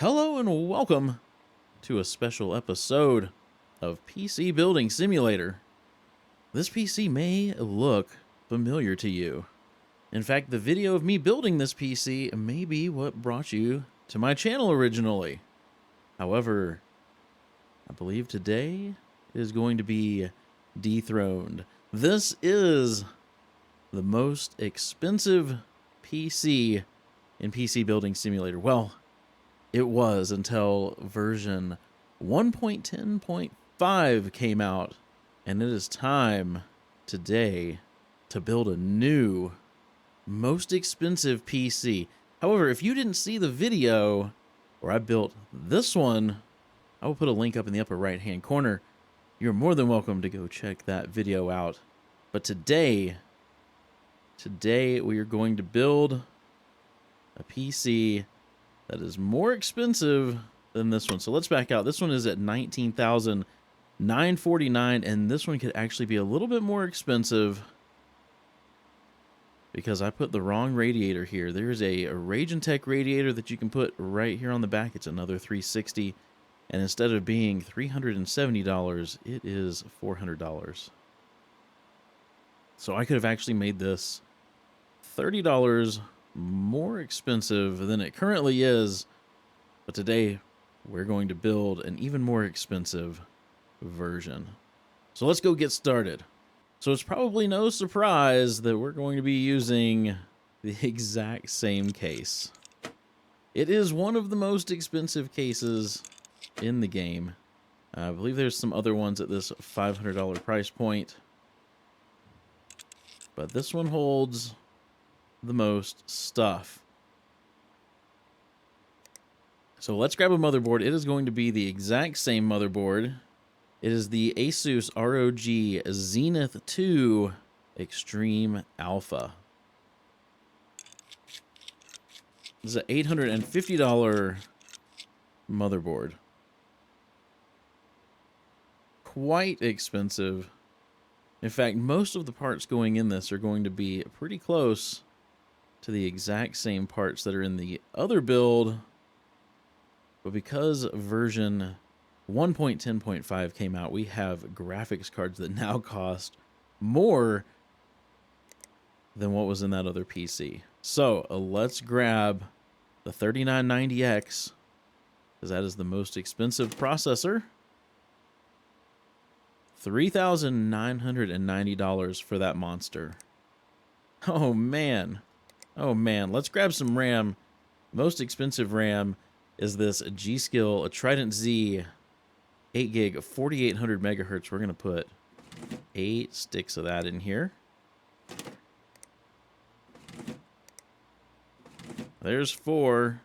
Hello and welcome to a special episode of PC Building Simulator. This PC may look familiar to you. In fact, the video of me building this PC may be what brought you to my channel originally. However, I believe today is going to be dethroned. This is the most expensive PC in PC Building Simulator. Well, it was until version 1.10.5 came out, and it is time today to build a new, most expensive PC. However, if you didn't see the video where I built this one, I will put a link up in the upper right-hand corner. You're more than welcome to go check that video out. But today we are going to build a PC that is more expensive than this one. So let's back out. This one is at $19,949, and this one could actually be a little bit more expensive because I put the wrong radiator here. There's a Ragentech radiator that you can put right here on the back. It's another $360, and instead of being $370, it is $400. So I could have actually made this $30 more expensive than it currently is, but today we're going to build an even more expensive version. So let's go get started. So it's probably no surprise that we're going to be using the exact same case. It is one of the most expensive cases in the game. I believe there's some other ones at this $500 price point, but this one holds the most stuff. So let's grab a motherboard. It is going to be the exact same motherboard. It is the Asus ROG Zenith 2 Extreme Alpha. This is an $850 motherboard. Quite expensive. In fact, most of the parts going in this are going to be pretty close to the exact same parts that are in the other build, but because version 1.10.5 came out, we have graphics cards that now cost more than what was in that other PC. So let's grab the 3990X, because that is the most expensive processor. $3,990 for that monster. Oh man. Oh man, let's grab some RAM. Most expensive RAM is this G.Skill Trident Z 8 gig 4800 megahertz. We're going to put 8 sticks of that in here. There's 4.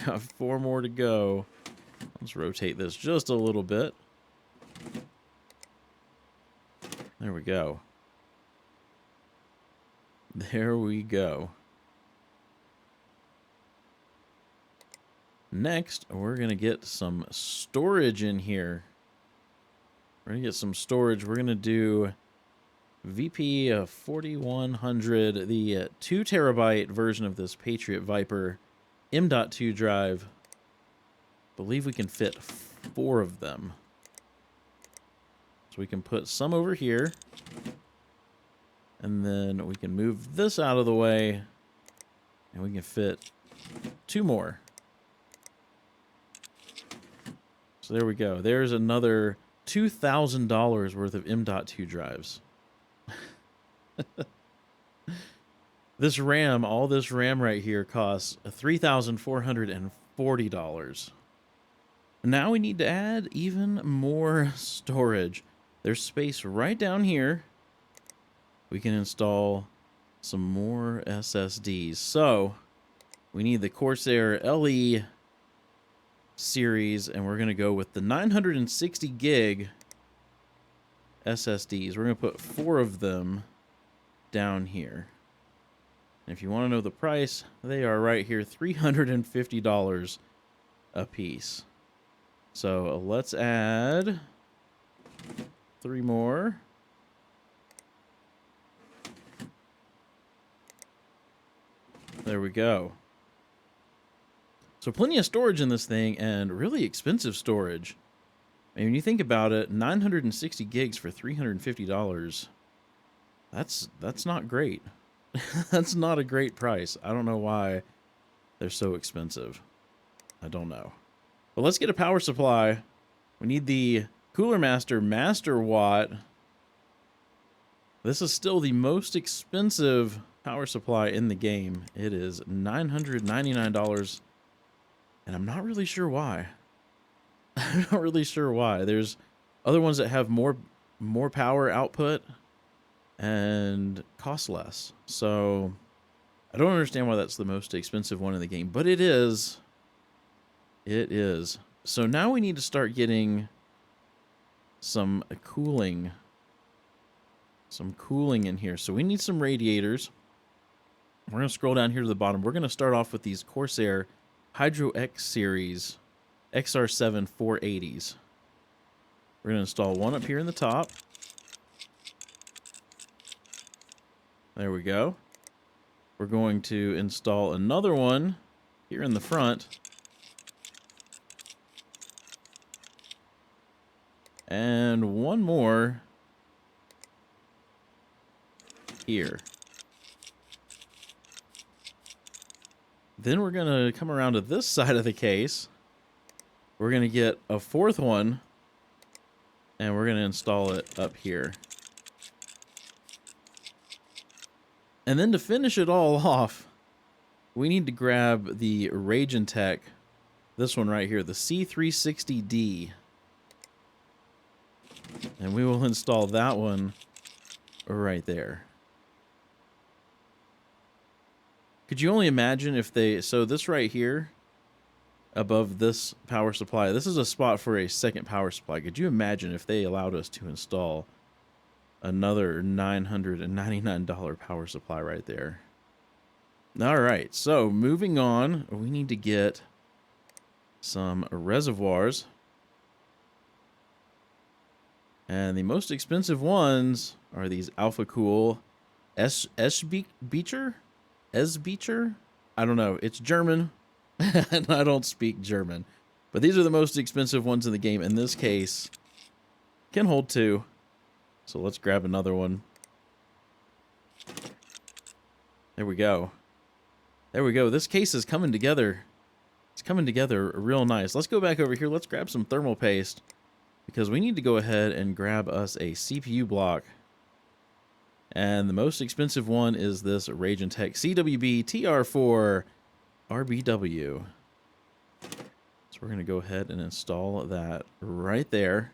Got 4 more to go. Let's rotate this just a little bit. There we go. There we go. Next, we're going to get some storage in here. We're going to get some storage. We're going to do VP 4100, the 2 terabyte version of this Patriot Viper M.2 drive. I believe we can fit 4 of them. So we can put some over here. And then we can move this out of the way, and we can fit 2 more. So there we go. There's another $2,000 worth of M.2 drives. This RAM, all this RAM right here costs $3,440. Now we need to add even more storage. There's space right down here. We can install some more SSDs. So we need the Corsair LE series, and we're going to go with the 960 gig SSDs. We're going to put 4 of them down here. And if you want to know the price, they are right here, $350 a piece. So let's add 3 more. There we go. So plenty of storage in this thing and really expensive storage. I mean, when you think about it, 960 gigs for $350. That's not great. That's not a great price. I don't know why they're so expensive. I don't know. But let's get a power supply. We need the Cooler Master Master Watt. This is still the most expensive power supply in the game. It is $999, and I'm not really sure why. I'm not really sure why. There's other ones that have more power output and cost less. So I don't understand why that's the most expensive one in the game, but it is. It is. So now we need to start getting some cooling in here. So we need some radiators. We're going to scroll down here to the bottom. We're going to start off with these Corsair Hydro X series XR7 480s. We're going to install one up here in the top. There we go. We're going to install another one here in the front. And one more here. Then we're going to come around to this side of the case. We're going to get a fourth one, and we're going to install it up here. And then to finish it all off, we need to grab the Ragentech, this one right here, the C360D. And we will install that one right there. Could you only imagine if they... So this right here, above this power supply, this is a spot for a second power supply. Could you imagine if they allowed us to install another $999 power supply right there? All right, so moving on, we need to get some reservoirs. And the most expensive ones are these Alpha Cool Beecher? Beecher? I don't know. It's German, and I don't speak German. But these are the most expensive ones in the game. In this case, can hold two. So let's grab another one. There we go. There we go. This case is coming together. It's coming together real nice. Let's go back over here. Let's grab some thermal paste, because we need to go ahead and grab us a CPU block. And the most expensive one is this Ragentech CWB TR4 RBW. So we're going to go ahead and install that right there.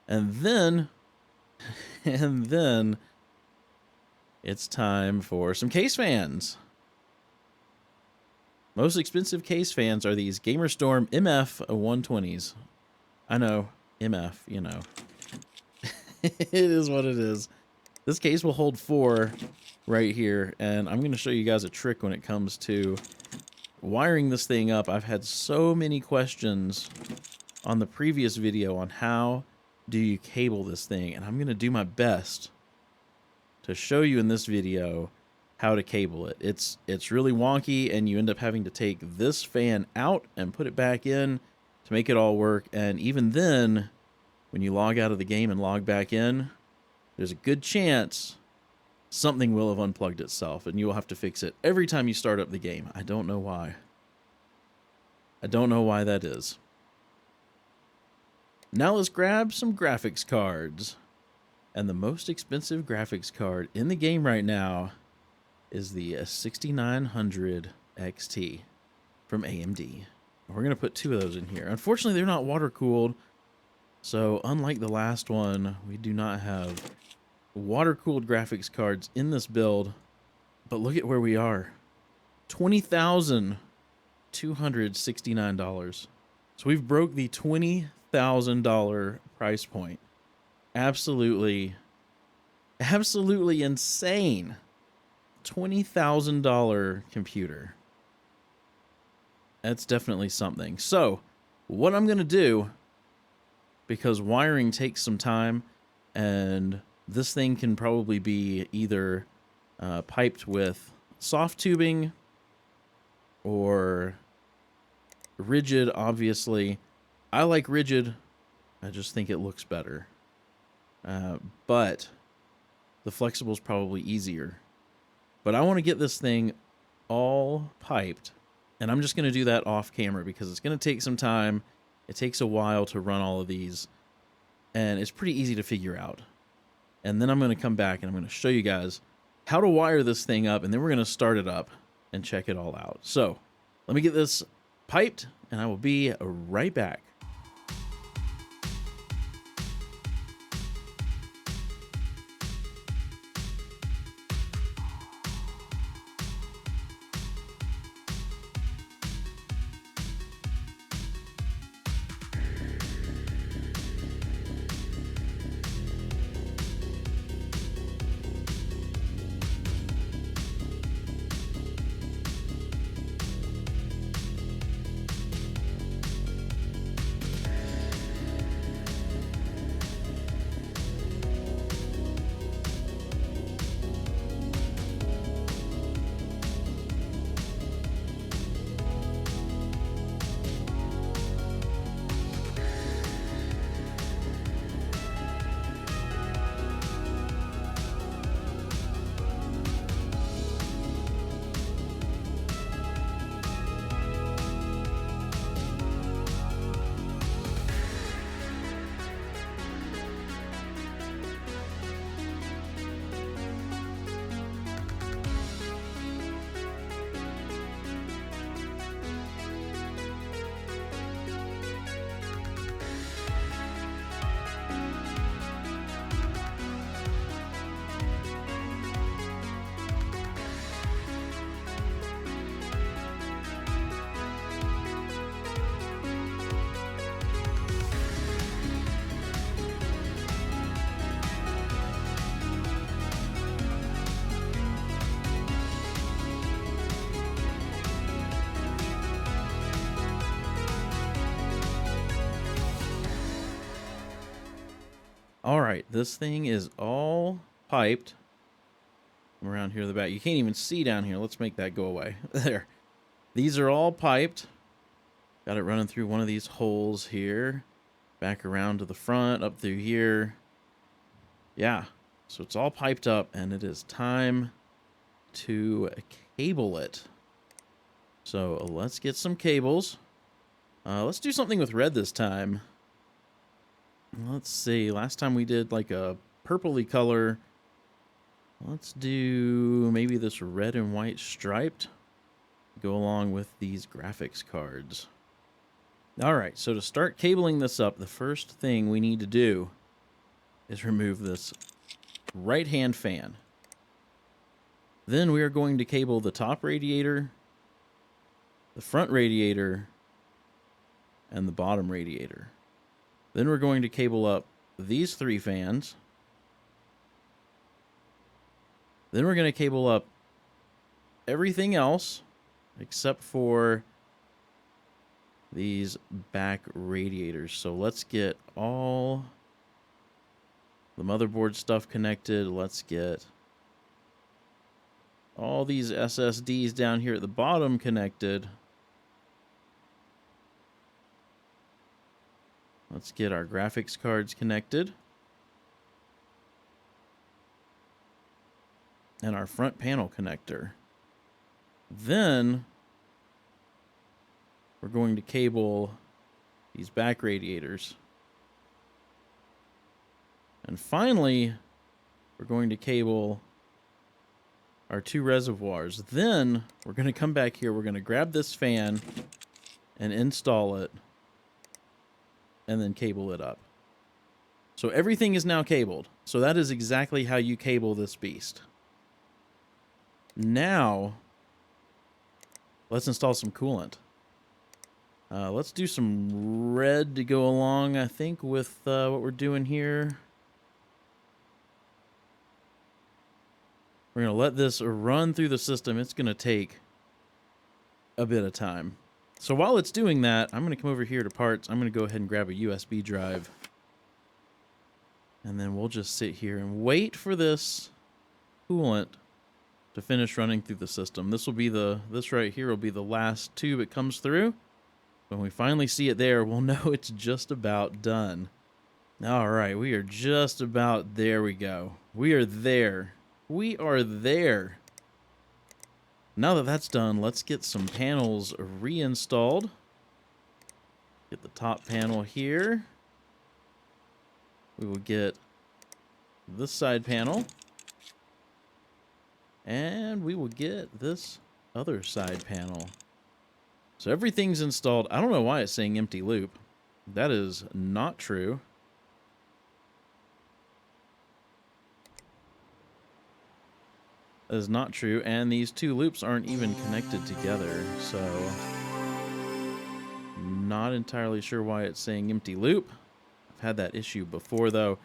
And then it's time for some case fans. Most expensive case fans are these GamerStorm MF 120s. I know, MF, you know. It is what it is. This case will hold 4 right here, and I'm going to show you guys a trick when it comes to wiring this thing up. I've had so many questions on the previous video on how do you cable this thing, and I'm going to do my best to show you in this video how to cable it. It's really wonky, and you end up having to take this fan out and put it back in to make it all work. And even then, when you log out of the game and log back in, there's a good chance something will have unplugged itself, and you will have to fix it every time you start up the game. I don't know why. I don't know why that is. Now let's grab some graphics cards. And the most expensive graphics card in the game right now is the 6900 XT from AMD. We're going to put 2 of those in here. Unfortunately, they're not water cooled. So unlike the last one, we do not have water cooled graphics cards in this build. But look at where we are. $20,269. So we've broke the $20,000 price point. Absolutely insane. $20,000 computer. That's definitely something. So what I'm going to do, because wiring takes some time, and this thing can probably be either piped with soft tubing or rigid, obviously. I like rigid. I just think it looks better. But the flexible is probably easier. But I want to get this thing all piped. And I'm just going to do that off camera because it's going to take some time. It takes a while to run all of these. And it's pretty easy to figure out. And then I'm going to come back and I'm going to show you guys how to wire this thing up. And then we're going to start it up and check it all out. So let me get this piped and I will be right back. All right, this thing is all piped. I'm around here in the back. You can't even see down here. Let's make that go away. There. These are all piped. Got it running through one of these holes here. Back around to the front, up through here. Yeah, so it's all piped up, and it is time to cable it. So let's get some cables. Let's do something with red this time. Let's see, last time we did like a purpley color. Let's do maybe this red and white striped. Go along with these graphics cards. All right, so to start cabling this up, the first thing we need to do is remove this right-hand fan. Then we are going to cable the top radiator, the front radiator, and the bottom radiator. Then we're going to cable up these three fans. Then we're going to cable up everything else except for these back radiators. So let's get all the motherboard stuff connected. Let's get all these SSDs down here at the bottom connected. Let's get our graphics cards connected. And our front panel connector. Then we're going to cable these back radiators. And finally, we're going to cable our two reservoirs. Then we're going to come back here. We're going to grab this fan and install it. And then cable it up. So everything is now cabled. So that is exactly how you cable this beast. Now, let's install some coolant. Let's do some red to go along, I think, with what we're doing here. We're going to let this run through the system. It's going to take a bit of time. So while it's doing that, I'm going to come over here to parts. I'm going to go ahead and grab a USB drive. And then we'll just sit here and wait for this coolant to finish running through the system. This right here will be the last tube it comes through. When we finally see it there, we'll know it's just about done. All right, we are just about there. We go. We are there. We are there. Now that that's done, let's get some panels reinstalled. Get the top panel here. We will get this side panel. And we will get this other side panel. So everything's installed. I don't know why it's saying empty loop. That is not true. That is not true. And these two loops aren't even connected together. So not entirely sure why it's saying empty loop. I've had that issue before though.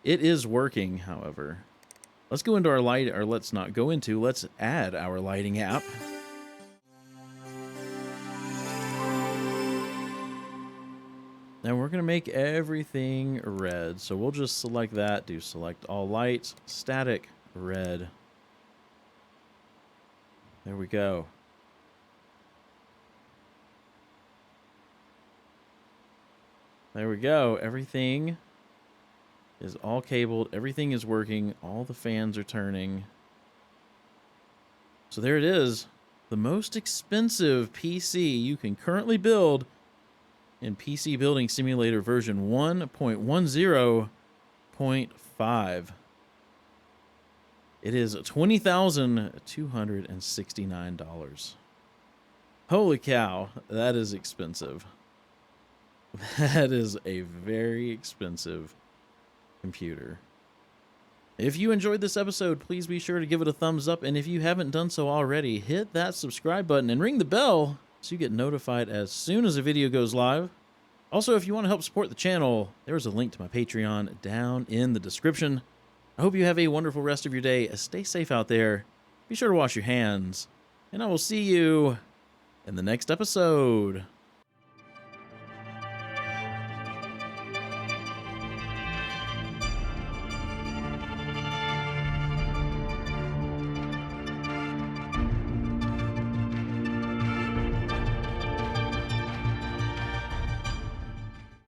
It is working, however. Let's go into our light, or let's not go into, let's add our lighting app. Now we're gonna make everything red. So we'll just select that, do select all lights, static red. There we go. There we go. Everything is all cabled. Everything is working. All the fans are turning. So there it is. The most expensive PC you can currently build in PC Building Simulator version 1.10.5. It is $20,269. Holy cow, that is expensive. That is a very expensive computer. If you enjoyed this episode, please be sure to give it a thumbs up. And if you haven't done so already, hit that subscribe button and ring the bell so you get notified as soon as a video goes live. Also, if you want to help support the channel, there's a link to my Patreon down in the description. I hope you have a wonderful rest of your day. Stay safe out there. Be sure to wash your hands. And I will see you in the next episode.